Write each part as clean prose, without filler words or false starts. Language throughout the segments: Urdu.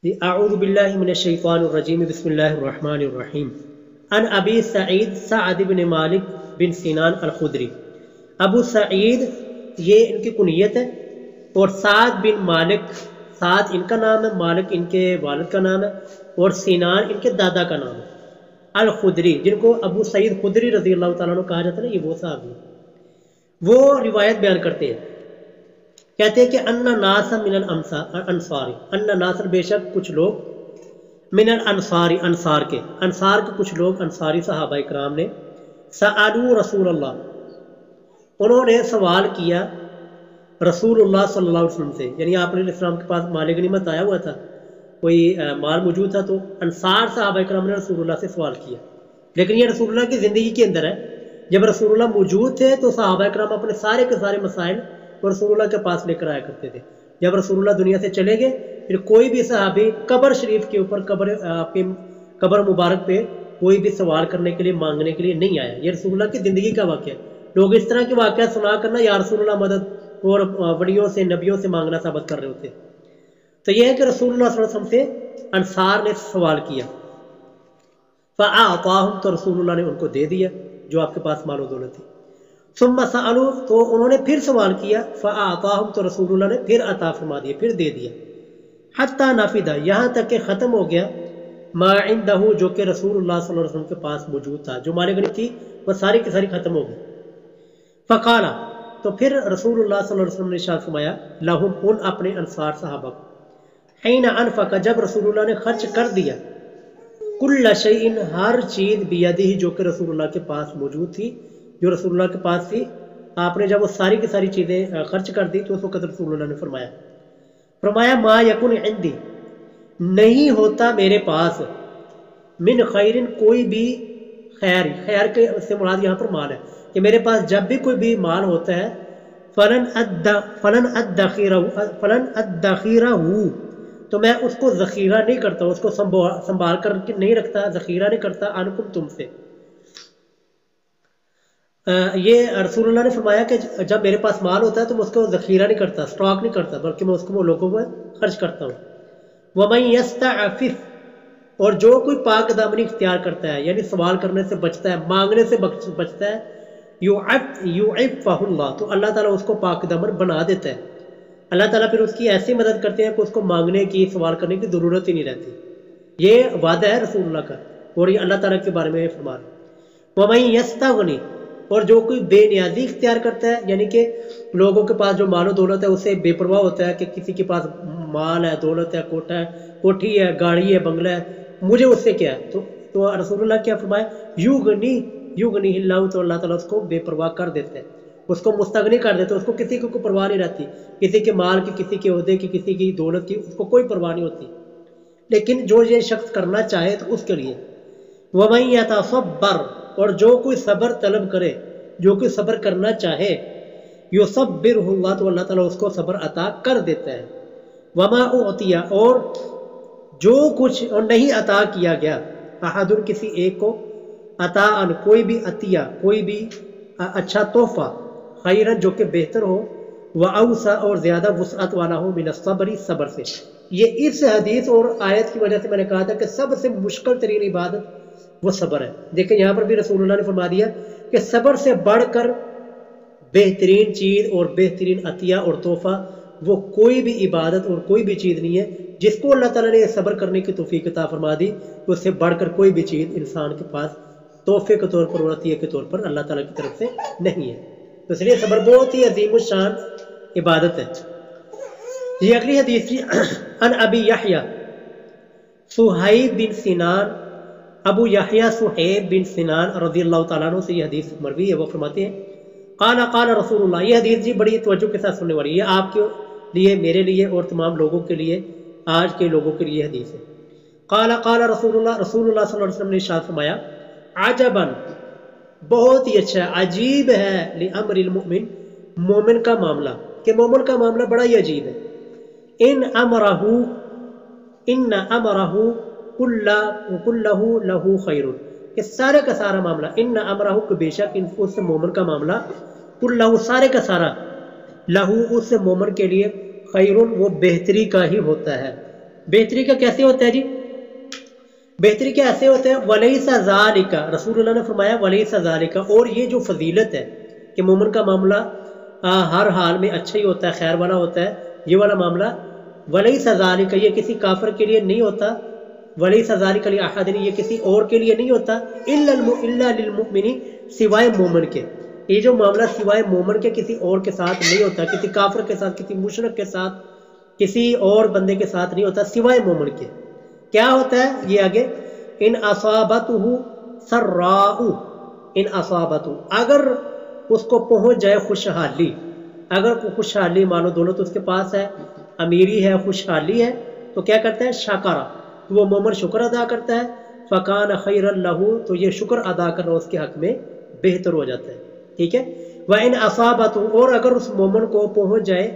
اعوذ باللہ من الشیطان الرجیم بسم اللہ الرحمن الرحیم ان ابی سعید سعد بن مالک بن سنان الخدری۔ ابو سعید یہ ان کی کنیت ہے، اور سعد بن مالک، سعد ان کا نام ہے، مالک ان کے والد کا نام ہے، اور سنان ان کے دادا کا نام ہے، الخدری، جن کو ابو سعید خدری رضی اللہ تعالیٰ عنہ کہا جاتا ہے نا، یہ وہ صحابی وہ روایت بیان کرتے ہیں، کہتے ہیں کہ ان ناسا من الانصاری، ان ناسا بے شک کچھ لوگ، من الانصاری انصار کے کچھ لوگ انصاری صحابہ اکرام نے، سألوا رسول اللہ، انہوں نے سوال کیا رسول اللہ صلی اللہ علیہ وسلم سے، یعنی آپ علیہ السلام کے پاس مال غنیمت آیا ہوا تھا، کوئی مال موجود تھا، تو انصار صحابہ اکرام نے رسول اللہ سے سوال کیا، لیکن یہ رسول اللہ کی زندگی کے اندر ہے، جب رسول اللہ موجود تھے تو صحابہ اکرام اپنے سارے کے سارے مسائل رسول اللہ کے پاس لے کر آیا کرتے تھے۔ جب رسول اللہ دنیا سے چلے گئے، پھر کوئی بھی صحابی قبر شریف کے اوپر، آپ کے قبر مبارک پہ کوئی بھی سوال کرنے کے لیے، مانگنے کے لیے نہیں آیا۔ یہ رسول اللہ کی زندگی کا واقعہ ہے۔ لوگ اس طرح کے واقعات سنا کرنا یا رسول اللہ مدد اور ولیوں سے، نبیوں سے مانگنا ثابت کر رہے ہوتے۔ تو یہ ہے کہ رسول اللہ صلی اللہ علیہ وسلم سے انصار نے سوال کیا، فَأَعْطَاهُمْ، تو رسول اللہ نے ان کو دے دیا جو آپ کے پاس مال و دولت تھی۔ ثم سألوا، تو انہوں نے پھر سوال کیا، فأعطاهم، تو رسول اللہ نے پھر عطا فرما دیا، پھر دے دیا، حتی نفد، یہاں تک کہ ختم ہو گیا، ما عنده، جو کہ رسول اللہ صلی اللہ علیہ وسلم کے پاس موجود تھا، جو مال غنیمت تھی وہ ساری کی ساری ختم ہو گئی۔ فقال، تو پھر رسول اللہ صلی اللہ علیہ وسلم نے ارشاد فرمایا، لہم، ان اپنے انصار صحابہ کو، حین انفق، جب رسول اللہ نے خرچ کر دیا، کل شیء، ہر چیز، بیدہ، جو کہ رسول اللہ کے پاس موجود تھی، جو رسول اللہ کے پاس تھی، آپ نے جب وہ ساری کی ساری چیزیں خرچ کر دی تو اس وقت رسول اللہ نے فرمایا ما یکن عندی، نہیں ہوتا میرے پاس، من خیرن، کوئی بھی خیر، خیر کے سے مراد یہاں پر مال ہے، کہ میرے پاس جب بھی کوئی بھی مال ہوتا ہے، فلن ادخیرہ، تو میں اس کو ذخیرہ نہیں کرتا، اس کو سنبھال کر کے نہیں رکھتا، ذخیرہ نہیں کرتا، عنکم، تم سے۔ یہ رسول اللہ نے فرمایا کہ جب میرے پاس مال ہوتا ہے تو میں اس کو ذخیرہ نہیں کرتا، سٹاک نہیں کرتا، بلکہ میں اس کو لوگوں میں خرچ کرتا ہوں۔ وَمَن يَسْتَعْفِفْ، اور جو کوئی پاک دامنی اختیار کرتا ہے، یعنی سوال کرنے سے بچتا ہے، مانگنے سے بچتا ہے، يُعِفَّهُ اللَّهُ، تو اللہ تعالیٰ اس کو پاک دامن بنا دیتا ہے، اللہ تعالیٰ پھر اس کی ایسی مدد کرتے ہیں کہ اس کو مانگنے کی، سوال کرنے کی ضرورت ہی نہیں رہتی۔ یہ وعدہ ہے رسول اللہ کا، اور یہ اللہ تعالیٰ کے بارے میں فرما رہا ہے۔ وَمَن يَسْتَغْنِ، اور جو کوئی بے نیازی اختیار کرتا ہے، یعنی کہ لوگوں کے پاس جو مال و دولت ہے اس سے بے پرواہ ہوتا ہے، کہ کسی کے پاس مال ہے، دولت ہے، کوٹھی ہے، گاڑی ہے، بنگلہ ہے، مجھے اس سے کیا ہے، تو رسول اللہ کیا فرمایا، یغنی اللہ، تو اللہ تعالیٰ اس کو بے پرواہ کر دیتا ہے، اس کو مستغنی کر دیتا ہے، اس کو کسی کو کوئی پرواہ نہیں رہتی، کسی کے مال کی، کسی کے عہدے کی، کسی کی دولت کی، اس کو کوئی پرواہ نہیں ہوتی، لیکن جو یہ شخص کرنا چاہے تو اس کے لیے۔ وَمَن يَتَصَبَّرْ، اور جو کوئی صبر طلب کرے، جو کوئی صبر کرنا چاہے، یصبرہ اللہ، تو اللہ تعالیٰ اس کو صبر عطا کر دیتا ہے۔ وما اعطی، اور جو کچھ اور نہیں عطا کیا گیا، احد، کسی ایک کو، عطا، کوئی بھی عطیہ، کوئی بھی اچھا تحفہ، خیرن، جو کہ بہتر ہو، واوسع، اور زیادہ وسعت والا ہو، من الصبر، صبر سے۔ یہ اس حدیث اور آیت کی وجہ سے میں نے کہا تھا کہ سب سے مشکل ترین عبادت وہ صبر ہے۔ دیکھیں یہاں پر بھی رسول اللہ نے فرما دیا کہ صبر سے بڑھ کر بہترین چیز اور بہترین عطیہ اور تحفہ وہ کوئی بھی عبادت اور کوئی بھی چیز نہیں ہے، جس کو اللہ تعالیٰ نے صبر کرنے کی توفیق عطا فرما دی، تو اس سے بڑھ کر کوئی بھی چیز انسان کے پاس تحفے کے طور پر اور عطیہ کے طور پر اللہ تعالیٰ کی طرف سے نہیں ہے، تو اس لیے صبر بہت ہی عظیم الشان عبادت ہے۔ یہ اگلی حدیث تھی، ان ابی یحییٰ صہیب بن سنان، ابو یحییٰ صہیب بن سنان رضی اللہ تعالیٰ عنہ سے یہ حدیث مروی ہے، وہ فرماتے ہیں، قال رسول اللہ، یہ حدیث جی بڑی توجہ کے ساتھ سننے والی ہے، آپ کے لیے، میرے لیے اور تمام لوگوں کے لیے، آج کے لوگوں کے لیے حدیث ہے۔ قال رسول اللہ صلی اللہ علیہ وسلم نے ارشاد فرمایا، عجباً، بہت ہی اچھا، عجیب ہے، لامر المؤمن، مومن کا معاملہ، کہ مومن کا معاملہ بڑا ہی عجیب ہے، ان امرہ کلہ لہ خیر، کہ سارے کا سارا معاملہ، ان امرہ، کہ بے شک اس مومن کا معاملہ، کلہ، سارے کا سارا، لہو، اس مومن کے لیے، خیر، وہ بہتری کا ہی ہوتا ہے، بہتری کا کیسے ہوتا ہے جی؟ بہتری کا ایسے ہوتا ہے ولیس ذالک، رسول اللہ نے فرمایا ولیس ذالک، اور یہ جو فضیلت ہے کہ مومن کا معاملہ ہر حال میں اچھا ہی ہوتا ہے، خیر والا ہوتا ہے، یہ والا معاملہ ولیس ذالک، یہ کسی کافر کے لیے نہیں ہوتا، ولیس ذالک لاحد، یہ کسی اور کے لیے نہیں ہوتا، الا للمؤمن، سوائے مومن کے، یہ جو معاملہ سوائے مومن کے کسی اور کے ساتھ نہیں ہوتا، کسی کافر کے ساتھ، کسی مشرک کے ساتھ، کسی اور بندے کے ساتھ نہیں ہوتا سوائے مومن کے۔ کیا ہوتا ہے یہ آگے، ان اصابتہ سراء، ان اصابتہ، اگر اس کو پہنچ جائے خوشحالی، اگر کوئی خوشحالی، مانو دولت اس کے پاس ہے، امیری ہے، خوشحالی ہے، تو کیا کرتا ہے شکرا، تو وہ مومن شکر ادا کرتا ہے، فکان خیر لہ، تو یہ شکر ادا کرنا اس کے حق میں بہتر ہو جاتا ہے، ٹھیک ہے۔ وَإِنْ أَصَابَتْهُ، اور اگر اس مومن کو پہنچ جائے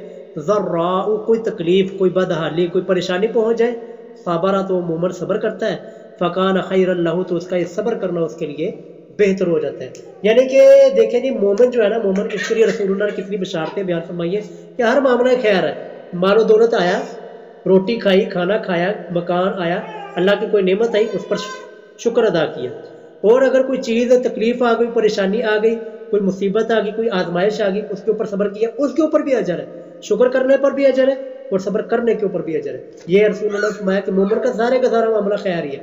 ضراء، کوئی تکلیف، کوئی بدحالی، کوئی پریشانی پہنچ جائے، صبر، تو مومن صبر کرتا ہے، فکان خیر لہ، تو اس کا یہ صبر کرنا اس کے لیے بہتر ہو جاتا ہے۔ یعنی کہ دیکھیں جی مومن جو ہے نا، مومن اس کے لیے رسول اللہ نے کتنی بشارتیں بیان فرمائی ہے کہ ہر معاملہ خیر ہے، مال و دولت آیا، روٹی کھائی، کھانا کھایا، مکان آیا، اللہ کی کوئی نعمت آئی، اس پر شکر ادا کیا، اور اگر کوئی چیز تکلیف آ گئی، پریشانی آ گئی، کوئی مصیبت آ گئی، کوئی آزمائش آ گئی، اس کے اوپر صبر کیا، اس کے اوپر بھی اجر ہے، شکر کرنے پر بھی اجر ہے اور صبر کرنے کے اوپر بھی اجر ہے۔ یہ رسول اللہ نے فرمایا کہ مومن کا سارے کا سارا معاملہ خیر ہی ہے،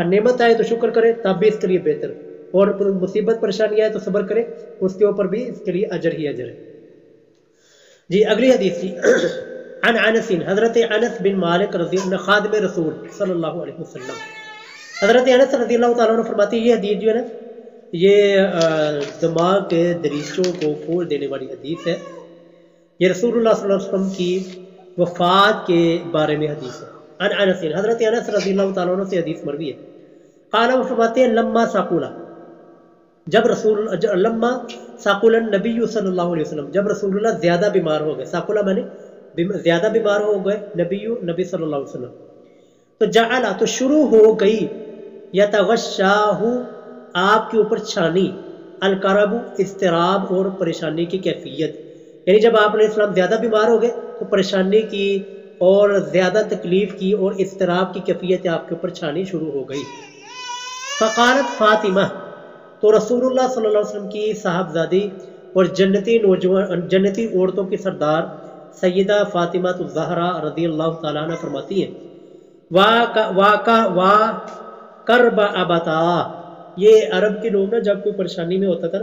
نعمت آئے تو شکر کرے تب بھی اس کے لیے بہتر، اور مصیبت پریشانی آئے تو صبر کرے، اس کے اوپر بھی اس کے لیے اجر ہی اجر ہے۔ جی اگلی حدیث تھی عن انس، حضرت انس بن مالک رضی اللہ، خادم رسول صلی اللہ علیہ وسلم، حضرت انس رضی اللہ تعالیٰ عنہ فرماتے ہیں، یہ حدیث جو ہے نا، یہ دماغ کے دریچوں کو کھول دینے والی حدیث ہے، یہ رسول اللہ صلی اللہ علیہ وسلم کی وفات کے بارے میں حدیث ہے۔ عن انس، حضرت انس رضی اللہ تعالیٰ عنہ سے حدیث مروی ہے، قال، وہ فرماتے ہیں لما ثقل، جب لما ثقل النبی صلی اللہ علیہ وسلم، جب رسول اللہ زیادہ بیمار ہو گئے، ثقل میں نے زیادہ بیمار ہو گئے، نبی صلی اللہ علیہ وسلم، تو جعل، تو شروع ہو گئی، یتغشاہ، آپ کے اوپر چھانی، الکرب، اضطراب اور پریشانی کی کیفیت، یعنی جب آپ علیہ السلام زیادہ بیمار ہو گئے تو پریشانی کی اور زیادہ تکلیف کی اور اضطراب کی کیفیت آپ کے اوپر چھانی شروع ہو گئی۔ فقالت فاطمہ، تو رسول اللہ صلی اللہ علیہ وسلم کی صاحبزادی اور جنتی عورتوں کی سردار سیدہ فاطمہ الزہرا رضی اللہ تعالیٰ عنہ فرماتی ہیں، وا کرب ابتا، یہ عرب کے لوگ نا جب کوئی پریشانی میں ہوتا تھا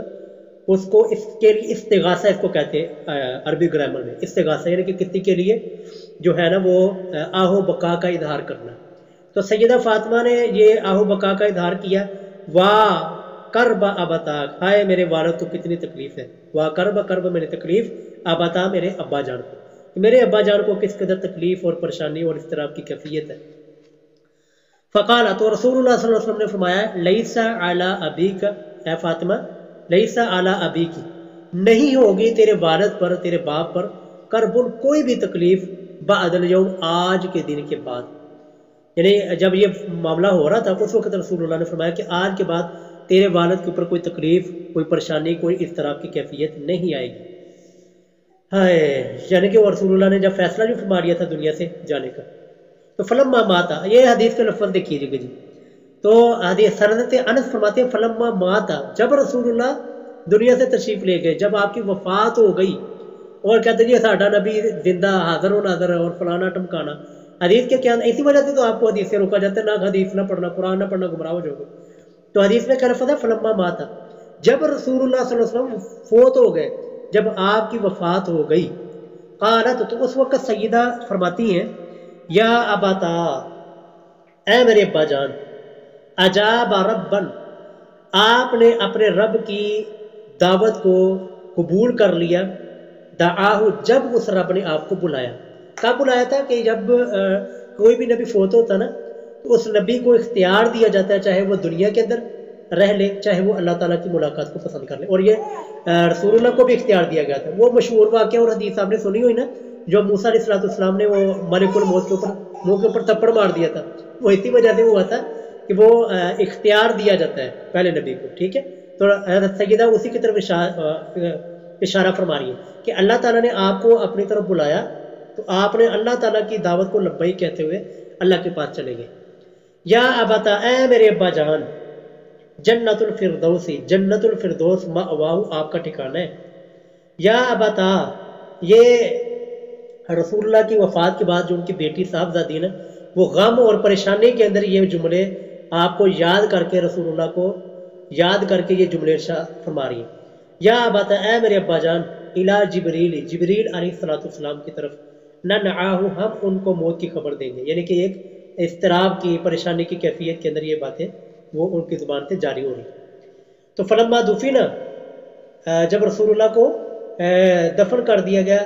اس کو اس کے لیے استغاثہ، اس کو کہتے ہیں عربی گرامر میں استغاثہ، یعنی کہ کسی کے لیے جو ہے نا وہ آہو بقا کا اظہار کرنا، تو سیدہ فاطمہ نے یہ آہو بقا کا اظہار کیا، وا کرب ابتا، ہائے میرے والد کو کتنی تکلیف ہے، وا کرب میری تکلیف، ابتا میرے ابا جان کو، میرے ابا جان کو کس قدر تکلیف اور پریشانی اور اضطراب کی کیفیت ہے۔ فقال، تو رسول اللہ صلی اللہ علیہ وسلم نے فرمایا، لیس علی ابیک، اے فاطمہ، لیس علی ابیک، نہیں ہوگی تیرے والد پر، تیرے باپ پر، کربن، کوئی بھی تکلیف، بعد الیوم، آج کے دن کے بعد، یعنی جب یہ معاملہ ہو رہا تھا اس وقت رسول اللہ نے فرمایا کہ آج کے بعد تیرے والد کے اوپر کوئی تکلیف، کوئی پریشانی، کوئی اضطراب کی کیفیت نہیں آئے گی۔ ہائے، یعنی کہ وہ رسول اللہ نے جب فیصلہ جو فرما لیا تھا دنیا سے جانے کا، تو فلما ماتا، یہ حدیث کے لفظ دیکھیے گا جی، تو حدیث حضرت انس فرماتے ہیں فلما ماتا، جب رسول اللہ دنیا سے تشریف لے گئے، جب آپ کی وفات ہو گئی، اور کہتے ہیں ساڈا نبی زندہ حاضر و ناظر ہے اور فلانا ٹمکانا، حدیث کے کیا، اسی وجہ سے تو آپ کو حدیث سے روکا جاتا ہے، نہ حدیث نہ پڑھنا، قرآن نہ پڑھنا، گمراہ ہو جاؤ گے۔ تو حدیث میں کیا لفظ ہے، فلما ماتا، جب رسول اللہ صلی اللہ علیہ وسلم فوت ہو گئے، جب آپ کی وفات ہو گئی، قالت، تو اس وقت سیدہ فرماتی ہیں، یا اباتا، اے میرے ابا جان، اجاب ربن، آپ نے اپنے رب کی دعوت کو قبول کر لیا، دعاہ، جب اس رب نے آپ کو بلایا، کب بلایا تھا کہ جب کوئی بھی نبی فوت ہوتا نا تو اس نبی کو اختیار دیا جاتا ہے، چاہے وہ دنیا کے اندر رہ لے، چاہے وہ اللہ تعالیٰ کی ملاقات کو پسند کر لے، اور یہ رسول اللہ کو بھی اختیار دیا گیا تھا۔ وہ مشہور واقعہ اور حدیث آپ نے سنی ہوئی نا، جو موسیٰ علیہ السلام نے وہ ملک الموت کے اوپر منہ کے اوپر تھپڑ مار دیا تھا، وہ اسی وجہ سے ہوا تھا کہ وہ اختیار دیا جاتا ہے پہلے نبی کو، ٹھیک ہے۔ تو حضرت سیدہ اسی کی طرف اشارہ فرما رہی ہے کہ اللہ تعالیٰ نے آپ کو اپنی طرف بلایا، تو آپ نے اللہ تعالیٰ کی دعوت کو لبیک کہتے ہوئے اللہ کے پاس چلے گئے. یا ابتا، اے میرے ابا جان، جنت الفردوسی، جنت الفردوس مأواہ آپ کا ٹھکانہ ہے. یا ابتا، یہ رسول اللہ کی وفات کے بعد جو ان کی بیٹی صاحبزادی نا، وہ غم اور پریشانی کے اندر یہ جملے آپ کو یاد کر کے، رسول اللہ کو یاد کر کے یہ جملے ارشاد فرما رہی ہیں. یا ابتا، اے میرے ابا جان، الا جبریل، جبریل علیہ السلام کی طرف، ننعاہ، ہم ان کو موت کی خبر دیں گے. یعنی کہ ایک اضطراب کی، پریشانی کی کیفیت کے اندر یہ باتیں وہ ان کی زبان سے جاری ہو رہی. تو فلما دفنا، جب رسول اللہ کو دفن کر دیا گیا،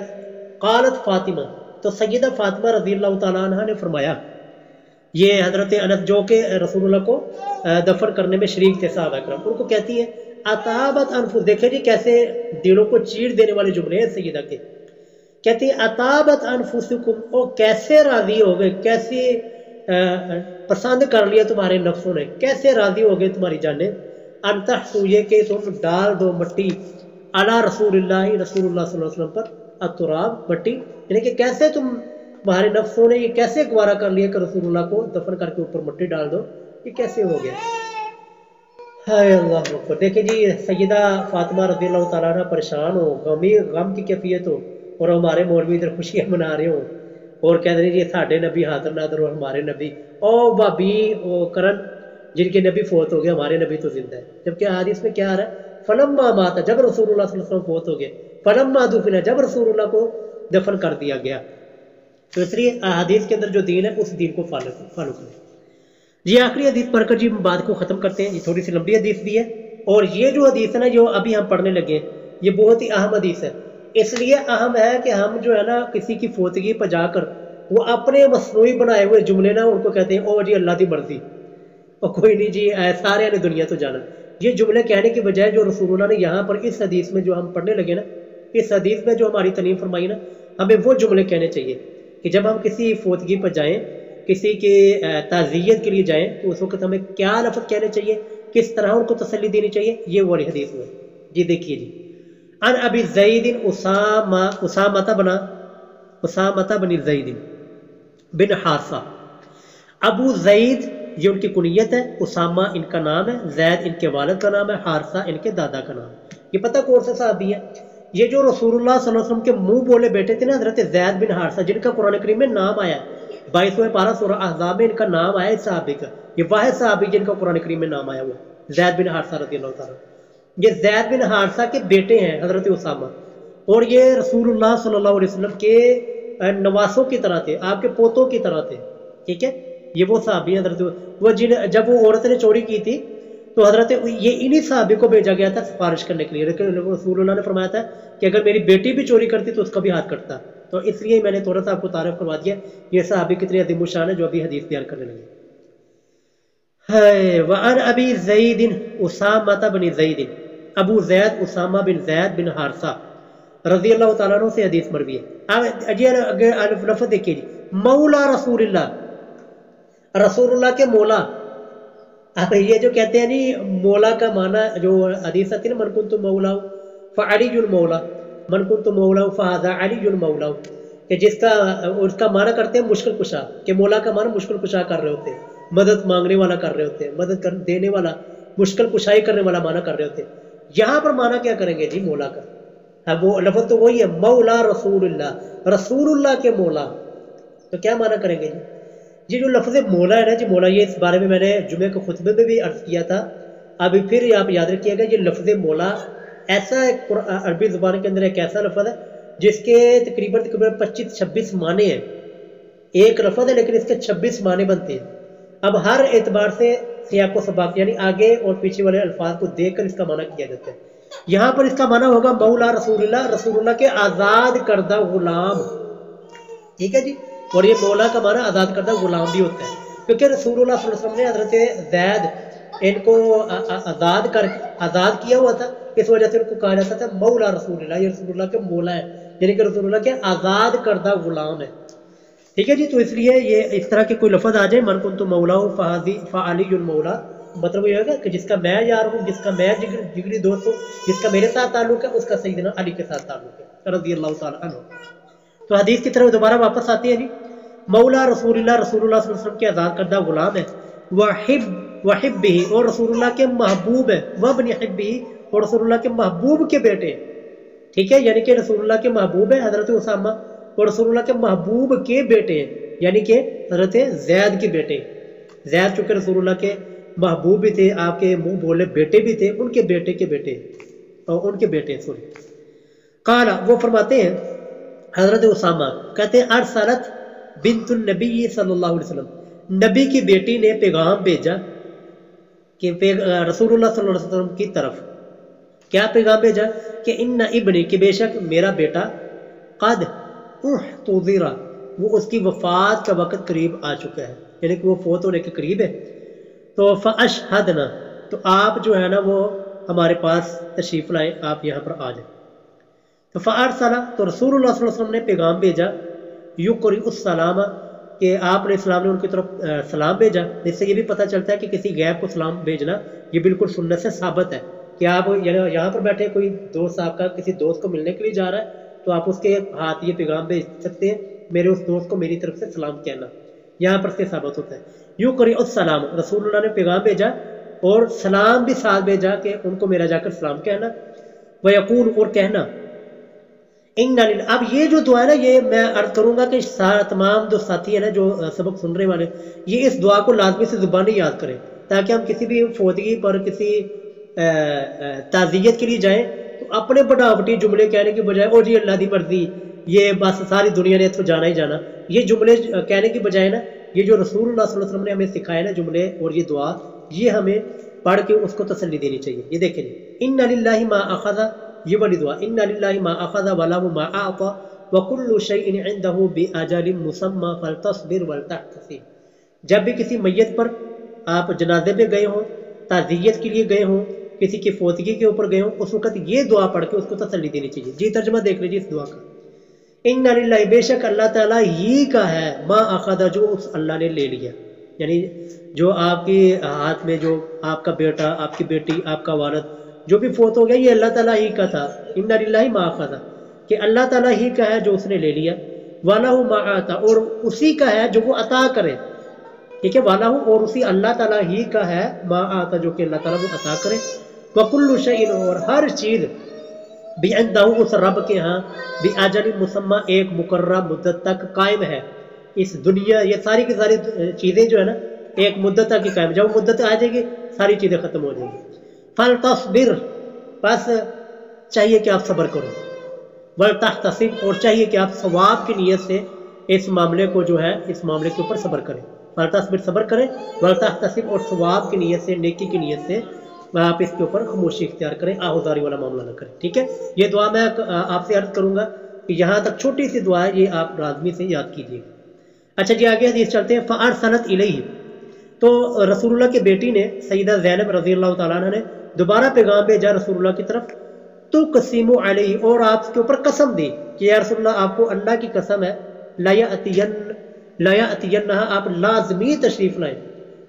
قالت فاطمہ، تو سیدہ فاطمہ رضی اللہ تعالیٰ عنہ نے فرمایا، یہ حضرت انس جو کہ رسول اللہ کو دفن کرنے میں شریک تھے صحابہ کرام، ان کو کہتی ہیں اطابت انفس، دیکھیں جی کیسے دلوں کو چیر دینے والے جملے ہیں سیدہ کے. کہتی ہیں اطابت انفسکم، او کیسے راضی ہو گئے، کیسے پسند کر لیا تمہارے نفسوں نے، کیسے راضی ہو گئے تمہاری جانیں، ان تحسو، یہ کہ تم ڈال دو مٹی، علی رسول اللہ، رسول اللہ صلی اللہ علیہ وسلم پر، التراب، مٹی، یعنی کہ کیسے تمہارے نفسوں نے یہ کیسے گوارا کر لیا کہ رسول اللہ کو دفن کر کے اوپر مٹی ڈال دو، یہ کیسے ہو گیا. ہائے اللہ اکبر. دیکھیں جی سیدہ فاطمہ رضی اللہ تعالیٰ عنہ پریشان ہو، غم کی کیفیت ہو، اور ہمارے مولوی ادھر خوشیاں منا رہے ہوں اور کہتے ہیں جی ساڈے نبی حاضر ناظر اور ہمارے نبی، او بھابی او کرن، جن کے نبی فوت ہو گئے، ہمارے نبی تو زندہ ہے. جبکہ حدیث میں کیا آ رہا ہے، فلما مات، جب رسول اللہ صلی اللہ علیہ وسلم فوت ہو گئے، فلما دفن، جب رسول اللہ کو دفن کر دیا گیا. تو اس لیے حدیث کے اندر جو دین ہے اس دین کو فالو کریں. یہ آخری حدیث پڑھ کر جی بات کو ختم کرتے ہیں. یہ تھوڑی سی لمبی حدیث بھی ہے، اور یہ جو حدیث ہے نا جو ابھی ہم پڑھنے لگے ہیں، یہ بہت ہی اہم حدیث ہے. اس لیے اہم ہے کہ ہم جو ہے نا کسی کی فوتگی پہ جا کر وہ اپنے مصنوعی بنائے ہوئے جملے نا ان کو کہتے ہیں او جی اللہ کی مرضی، اور کوئی نہیں جی سارے نے دنیا تو جانا. یہ جملے کہنے کی بجائے جو رسول اللہ نے یہاں پر اس حدیث میں جو ہم پڑھنے لگے نا، اس حدیث میں جو ہماری تعلیم فرمائی نا، ہمیں وہ جملے کہنے چاہیے کہ جب ہم کسی فوتگی پر جائیں، کسی کے تعزیت کے لیے جائیں، تو اس وقت ہمیں کیا لفظ کہنے چاہیے، کس طرح ان کو تسلی دینی چاہیے، یہ والی حدیث میں. جی دیکھیے جی، ان ابی زید اسامہ بن زید بن حارثہ. ابو زید یہ ان کی کنیت ہے، اسامہ ان کا نام ہے، زید ان کے والد کا نام ہے، حارثہ ان کے دادا کا نام ہے. یہ پتہ کون سا صحابی ہے؟ یہ جو رسول اللہ صلی اللہ علیہ وسلم کے منہ بولے بیٹے تھے نا، حضرت زید بن حارثہ، جن کا قرآن کریم میں نام آیا 22ویں پارہ سورہ احزاب میں ان کا نام آیا اس صحابی کا. یہ واحد صحابی جن کا قرآن کریم میں نام آیا ہوا، زید بن حارثہ رضی اللہ تعالیٰ. یہ زید بن حارثہ کے بیٹے ہیں حضرت اسامہ، اور یہ رسول اللہ صلی اللہ علیہ وسلم کے نواسوں کی طرح تھے، آپ کے پوتوں کی طرح تھے. ٹھیک ہے، یہ وہ صحابی ہیں حضرت وہ جب وہ عورت نے چوری کی تھی تو حضرت یہ انہی صحابی کو بھیجا گیا تھا سفارش کرنے کے لیے. لیکن رسول اللہ نے فرمایا تھا کہ اگر میری بیٹی بھی چوری کرتی تو اس کا بھی ہاتھ کٹتا. تو اس لیے میں نے تھوڑا سا آپ کو تعارف کروا دیا یہ صحابی کتنے عظیم الشان ہے جو ابھی حدیث بیان کرنے لگے. وعن ابی زید اسامہ بن زید، ابو زید اسامہ بن زید بن حارثہ رضی اللہ تعالیٰ عنہ سے حدیث مروی ہے. لفظ دیکھیے جی، مولا رسول اللہ، رسول اللہ کے مولا. اب یہ جو کہتے ہیں جی مولا کا معنی جو حدیث آتی ہے نا، من کنت مولا فعلی المولا، من کنت مولا فہذا علی المولا، کہ جس کا اس کا معنی کرتے ہیں مشکل کشا، کہ مولا کا معنی مشکل کشا کر رہے ہوتے ہیں، مدد مانگنے والا کر رہے ہوتے ہیں، مدد دینے والا، مشکل کشائی کرنے والا معنی کر رہے ہوتے ہیں. یہاں پر معنی کیا کریں گے جی مولا کا؟ اب وہ لفظ تو وہی ہے، مولا رسول اللہ، رسول اللہ کے مولا. تو کیا معنی کریں گے جی؟ جو لفظ مولا ہے نا جی، مولا، یہ اس بارے میں نے جمعے کے خطبے میں بھی عرض کیا تھا، ابھی پھر آپ یاد رکھیے گا. یہ لفظ مولا ایسا عربی زبان کے اندر ایک ایسا لفظ ہے جس کے تقریباً 25-26 معنی ہیں. ایک لفظ ہے لیکن اس کے 26 معنی بنتے ہیں. اب ہر اعتبار سے سیاق و سباق یعنی آگے اور پیچھے والے الفاظ کو دیکھ کر اس کا معنی کیا جاتا ہے. یہاں پر اس کا معنی ہوگا مولا رسول اللہ، رسول اللہ کے آزاد کردہ غلام. ٹھیک ہے جی، اور یہ مولا کا معنی آزاد کردہ غلام بھی ہوتا ہے، کیونکہ رسول اللہ صلی اللہ علیہ وسلم نے حضرت زید ان کو آزاد کیا ہوا تھا، اس وجہ سے ان کو کہا جاتا تھا مولا رسول اللہ، یہ رسول اللہ کے مولا ہے، یعنی کہ رسول اللہ کے آزاد کردہ غلام ہے. ٹھیک ہے جی، تو اس لیے یہ اس طرح کے کوئی لفظ آ جائے، من کنت مولا فعلی المولا، مطلب یہ ہوگا کہ جس کا میں یار ہوں، جس کا میں جگری دوست ہوں، جس کا میرے ساتھ تعلق ہے، اس کا سیدنا علی کے ساتھ تعلق ہے رضی اللہ تعالیٰ عنہ. تو حدیث کی طرف دوبارہ واپس آتی ہے جی. مولا رسول اللہ صلی اللہ علیہ وسلم کے آزاد کردہ غلام ہے. وحبہ اور رسول اللہ کے محبوب ہے. وابن حبہ اور رسول اللہ کے محبوب کے بیٹے. ٹھیک ہے، یعنی کہ رسول اللہ کے محبوب ہے حضرت اسامہ، اور رسول اللہ کے محبوب کے بیٹے ہیں، یعنی کہ حضرت زید کے بیٹے. زید چونکہ رسول اللہ کے محبوب بھی تھے، آپ کے منہ بولے بیٹے بھی تھے، ان کے بیٹے کے بیٹے، اور ان کے بیٹے سوری. قال وہ فرماتے ہیں حضرت اسامہ کہتے ہیں ارسلت بنت النبی صلی اللہ علیہ وسلم، نبی کی بیٹی نے پیغام بھیجا کہ رسول اللہ صلی اللہ علیہ وسلم کی طرف. کیا پیغام بھیجا؟ کہ ان ابنی، کہ بے شک میرا بیٹا، قد احتضر، وہ اس کی وفات کا وقت قریب آ چکا ہے، یعنی کہ وہ فوت ہونے کے قریب ہے. تو فاشہدنا، تو آپ جو ہے نا وہ ہمارے پاس تشریف لائے، آپ یہاں پر آ جائیں. تو فارسل، تو رسول اللہ صلی اللہ علیہ وسلم نے پیغام بھیجا، یقرئ السلام، کہ آپ علیہ السلام نے ان کی طرف سلام بھیجا. جس سے یہ بھی پتہ چلتا ہے کہ کسی غیب کو سلام بھیجنا یہ بالکل سنت سے ثابت ہے، کہ آپ یہاں پر بیٹھے کوئی دوست آپ کا کسی دوست کو ملنے کے لیے جا رہا ہے تو آپ اس کے ہاتھ یہ پیغام بھیج سکتے ہیں، میرے اس دوست کو میری طرف سے سلام کہنا، یہاں پر سے ثابت ہوتا ہے. یقرئ السلام، رسول اللہ نے پیغام بھیجا اور سلام بھی ساتھ بھیجا کہ ان کو میرا جا کر سلام کہنا. ویقول، اور کہنا، اب یہ جو دعا ہے نا، یہ میں عرض کروں گا کہ تمام جو ساتھی ہیں نا جو سبق سن رہے والے، یہ اس دعا کو لازمی سے زبانی یاد کریں، تاکہ ہم کسی بھی فوتگی پر کسی تعزیت کے لیے جائیں تو اپنے بناوٹی جملے کہنے کی بجائے او جی اللہ دی مرضی، یہ بس ساری دنیا نے تو جانا ہی جانا، یہ جملے کہنے کی بجائے نا، یہ جو رسول اللہ صلی اللہ علیہ وسلم نے ہمیں سکھایا نا جملے اور یہ دعا، یہ ہمیں پڑھ کے اس کو تسلی دینی چاہیے. یہ دیکھیں جی، ان للہ ما اخذ، یہ والی دعا، ان للہ ما اخذ وله ما اعطى وكل شيء عنده باجل مسمى فلتصبر ولتحتسب. جب بھی کسی میت پر آپ جنازے پہ گئے ہوں، تعزیت کے لیے گئے ہوں، کسی کی فوتگی کے اوپر گئے ہوں، اس وقت یہ دعا پڑھ کے اس کو تسلی دینی چاہیے. جی ترجمہ دیکھ لیجیے اس دعا کا. ان للہ، بے شک اللہ تعالیٰ ہی کا ہے، ما اخذ، جو اس اللہ نے لے لیا، یعنی جو آپ کے ہاتھ میں جو آپ کا بیٹا، آپ کی بیٹی، آپ کا والد جو بھی فوت ہو گیا، یہ اللہ تعالیٰ ہی کا تھا. ان للہ ما اخذ، کہ اللہ تعالیٰ ہی کا ہے جو اس نے لے لیا. وَلَهُ مَا آتَى، اور اسی کا ہے جو وہ عطا کرے. ٹھیک ہے، وَلَهُ، اور اسی اللہ تعالیٰ ہی کا ہے، ما آتا، جو کہ اللہ تعالیٰ وہ عطا کرے. وَكُلُّ شَيْءٍ، اور ہر چیز، بِعِندَهُ، اس رب کے ہاں، بِأَجَلٍ مُسَمَّى، ایک مقررہ مدت تک قائم ہے. اس دنیا، یہ ساری کی ساری چیزیں جو ہے نا ایک مدت تک ہی قائم، جب مدت آ جائے گی ساری چیزیں ختم ہو جائیں گی. فَلْتَصْبِرْ، بس چاہیے کہ آپ صبر کرو. وَلْتَحْتَسِبْ، اور چاہیے کہ آپ ثواب کی نیت سے اس معاملے کو جو ہے اس معاملے کے اوپر صبر کریں. فَلْتَصْبِرْ، صبر کریں. وَلْتَحْتَسِبْ، اور ثواب کی نیت سے، نیکی کی نیت سے آپ اس کے اوپر خاموشی اختیار کریں، آہوزاری والا معاملہ نہ کریں. ٹھیک ہے، یہ دعا میں آپ سے عرض کروں گا کہ یہاں تک چھوٹی سی دعا ہے، یہ آپ لازمی سے یاد کیجیے. اچھا جی، آگے حدیث چلتے ہیں. فَأَرْسَلَتْ إِلَيْهِ، تو رسول اللہ کی بیٹی نے، سیدہ زینب رضی اللہ تعالیٰ عنہ نے دوبارہ پیغام بھیجا رسول اللہ کی طرف. تو قسیم علیہ، اور آپ کے اوپر قسم دی کہ یا رسول اللہ، آپ کو اللہ کی قسم ہے، لا یأتینہا، آپ لازمی تشریف لائیں.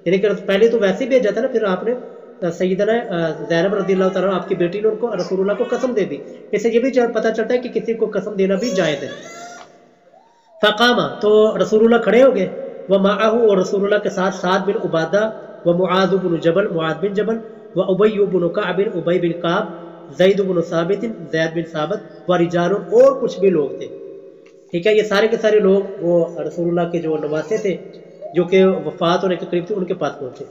یعنی کہ پہلے تو ویسے بھیجا تھا نا، پھر آپ نے سیدنا زینب رضی اللہ تعالیٰ آپ کی بیٹی نے ان کو رسول اللہ کو قسم دے دی. اس سے یہ بھی پتہ چلتا ہے کہ کسی کو قسم دینا بھی جائز ہے. فقام، تو رسول اللہ کھڑے ہو گئے. ومعہ، اور رسول اللہ کے ساتھ سعد بن عبادہ، ومعاذ بن جبل، معاذ بن جبل، وابی بن کعب، ابی بن کعب، زید بن ثابت، زید بن ثابت، ورجال، اور کچھ بھی لوگ تھے. ٹھیک ہے، یہ سارے کے سارے لوگ وہ رسول اللہ کے جو نواسے تھے جو کہ وفات ہونے کے قریب تھے، ان کے پاس پہنچے.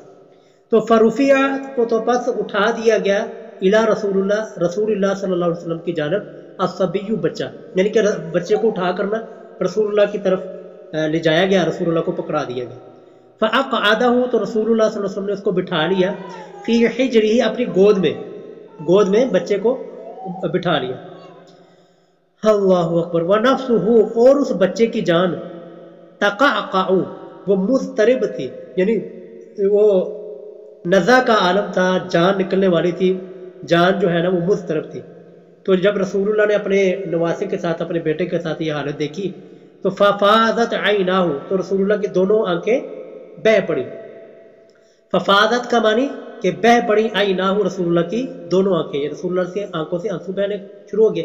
تو فرفیہ، تو پس اٹھا دیا گیا، الی رسول اللہ صلی اللہ علیہ وسلم کی جانب، الصبی، بچہ، یعنی کہ بچے کو اٹھا کرنا رسول اللہ کی طرف لے جایا گیا، رسول اللہ کو پکڑا دیا گیا. فاقعدہ، تو رسول اللہ صلی اللہ علیہ وسلم نے اس کو بٹھا لیا، فی حجرہ، اپنی گود میں بچے کو بٹھا لیا. اللہ اکبر. ونفسہ، اور اس بچے کی جان، تقعقع، وہ مضطرب تھی، یعنی وہ نزع کا عالم تھا، جان نکلنے والی تھی، جان جو ہے نا وہ مضطرب تھی. تو جب رسول اللہ نے اپنے نواسے کے ساتھ، اپنے بیٹے کے ساتھ یہ حالت دیکھی تو ففاضت عیناہ، تو رسول اللہ کی دونوں آنکھیں بہہ پڑی. ففاضت کا معنی کہ بہہ پڑی، عیناہ، رسول اللہ کی دونوں آنکھیں، رسول اللہ کے آنکھوں سے آنسو بہنے شروع ہو گئے.